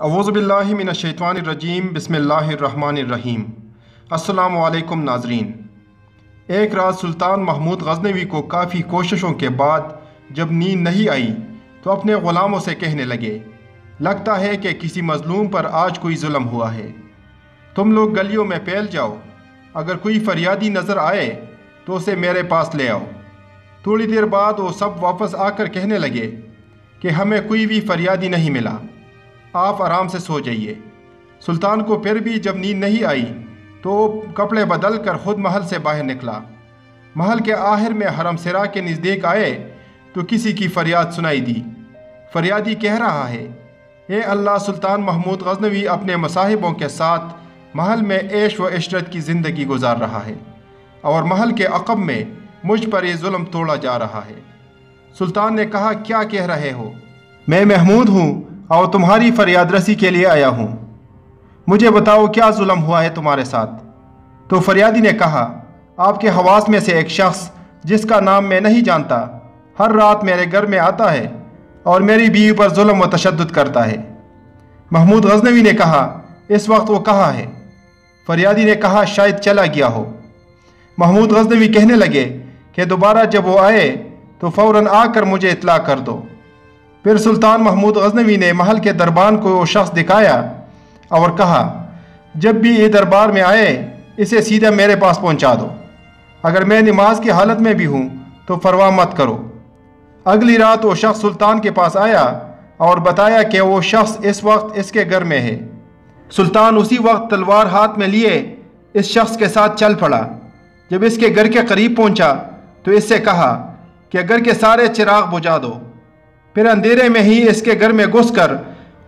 اعوذ باللہ من الشیطان الرجیم، بسم اللہ الرحمن الرحیم۔ السلام علیکم ناظرین۔ ایک رات سلطان محمود غزنوی کو کافی کوششوں کے بعد جب نیند نہیں آئی تو اپنے غلاموں سے کہنے لگے، لگتا ہے کہ کسی مظلوم پر آج کوئی ظلم ہوا ہے، تم لوگ گلیوں میں پھیل جاؤ، اگر کوئی فریادی نظر آئے تو اسے میرے پاس لے آؤ۔ تھوڑی دیر بعد وہ سب واپس آ کر کہنے لگے کہ ہمیں کوئی بھی فریادی نہیں ملا، آپ آرام سے سو جائیے۔ سلطان کو پھر بھی جب نیند نہیں آئی تو کپڑے بدل کر خود محل سے باہر نکلا۔ محل کے آخر میں حرم سرا کے نزدیک آئے تو کسی کی فریاد سنائی دی۔ فریادی کہہ رہا ہے، اے اللہ، سلطان محمود غزنوی اپنے مصاحبوں کے ساتھ محل میں عیش و عشرت کی زندگی گزار رہا ہے اور محل کے عقب میں مجھ پر یہ ظلم توڑا جا رہا ہے۔ سلطان نے کہا، کیا کہہ رہے ہو؟ میں محمود ہوں اور تمہاری فریاد رسی کے لیے آیا ہوں، مجھے بتاؤ کیا ظلم ہوا ہے تمہارے ساتھ؟ تو فریادی نے کہا، آپ کے حواس میں سے ایک شخص جس کا نام میں نہیں جانتا ہر رات میرے گھر میں آتا ہے اور میری بیوی پر ظلم و تشدد کرتا ہے۔ محمود غزنوی نے کہا، اس وقت وہ کہاں ہے؟ فریادی نے کہا، شاید چلا گیا ہو۔ محمود غزنوی کہنے لگے کہ دوبارہ جب وہ آئے تو فوراً آ کر مجھے اطلاع کر دو۔ پھر سلطان محمود غزنوی نے محل کے دربان کو وہ شخص دکھایا اور کہا، جب بھی یہ دربار میں آئے اسے سیدھا میرے پاس پہنچا دو، اگر میں نماز کی حالت میں بھی ہوں تو پرواہ مت کرو۔ اگلی رات وہ شخص سلطان کے پاس آیا اور بتایا کہ وہ شخص اس وقت اس کے گھر میں ہے۔ سلطان اسی وقت تلوار ہاتھ میں لیے اس شخص کے ساتھ چل پڑا۔ جب اس کے گھر کے قریب پہنچا تو اس سے کہا کہ گھر کے سارے چراغ بجھا دو۔ پھر اندھیرے میں ہی اس کے گھر میں گھس کر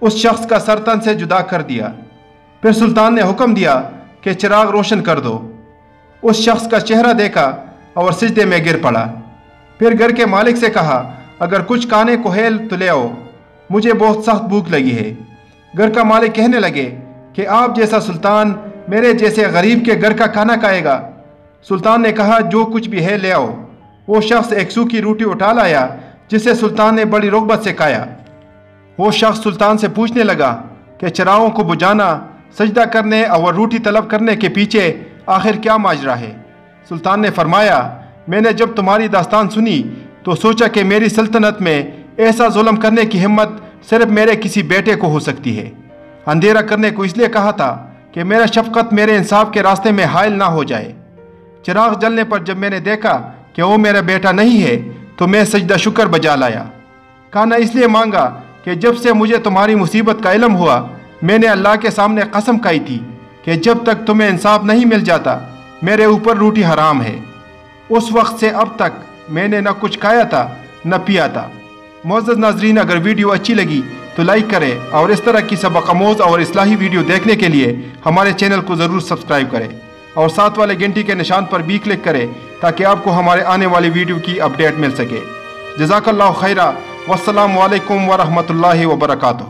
اس شخص کا سر تن سے جدا کر دیا۔ پھر سلطان نے حکم دیا کہ چراغ روشن کر دو۔ اس شخص کا چہرہ دیکھا اور سجدے میں گر پڑا۔ پھر گھر کے مالک سے کہا، اگر کچھ کھانے کو ہے تو لے آؤ، مجھے بہت سخت بھوک لگی ہے۔ گھر کا مالک کہنے لگے کہ آپ جیسا سلطان میرے جیسے غریب کے گھر کا کھانا کھائے گا؟ سلطان نے کہا، جو کچھ بھی ہے لے آؤ۔ وہ شخص ایک سوکھی روٹی اٹھا لایا جسے سلطان نے بڑی رغبت سے کھایا۔ وہ شخص سلطان سے پوچھنے لگا کہ چراغوں کو بجھانا، سجدہ کرنے اور روٹی طلب کرنے کے پیچھے آخر کیا ماجرا ہے؟ سلطان نے فرمایا، میں نے جب تمہاری داستان سنی تو سوچا کہ میری سلطنت میں ایسا ظلم کرنے کی ہمت صرف میرے کسی بیٹے کو ہو سکتی ہے۔ اندھیرا کرنے کو اس لیے کہا تھا کہ میرا شفقت میرے انصاف کے راستے میں حائل نہ ہو جائے۔ چراغ جلنے پر جب میں نے دیکھا کہ وہ میرا بیٹا نہیں ہے تو میں سجدہ شکر بجا لایا۔ کھانا اس لیے مانگا کہ جب سے مجھے تمہاری مصیبت کا علم ہوا میں نے اللہ کے سامنے قسم کھائی تھی کہ جب تک تمہیں انصاف نہیں مل جاتا میرے اوپر روٹی حرام ہے۔ اس وقت سے اب تک میں نے نہ کچھ کھایا تھا نہ پیا تھا۔ معزز ناظرین، اگر ویڈیو اچھی لگی تو لائک کریں اور اس طرح کی سبق آموز اور اصلاحی ویڈیو دیکھنے کے لیے ہمارے چینل کو ضرور سبسکرائب کریں اور ساتھ والے گھنٹی کے نشان پر بھی کلک کریں تاکہ آپ کو ہمارے آنے والی ویڈیو کی اپڈیٹ مل سکے۔ جزاک اللہ خیرہ، والسلام علیکم ورحمۃ اللہ وبرکاتہ۔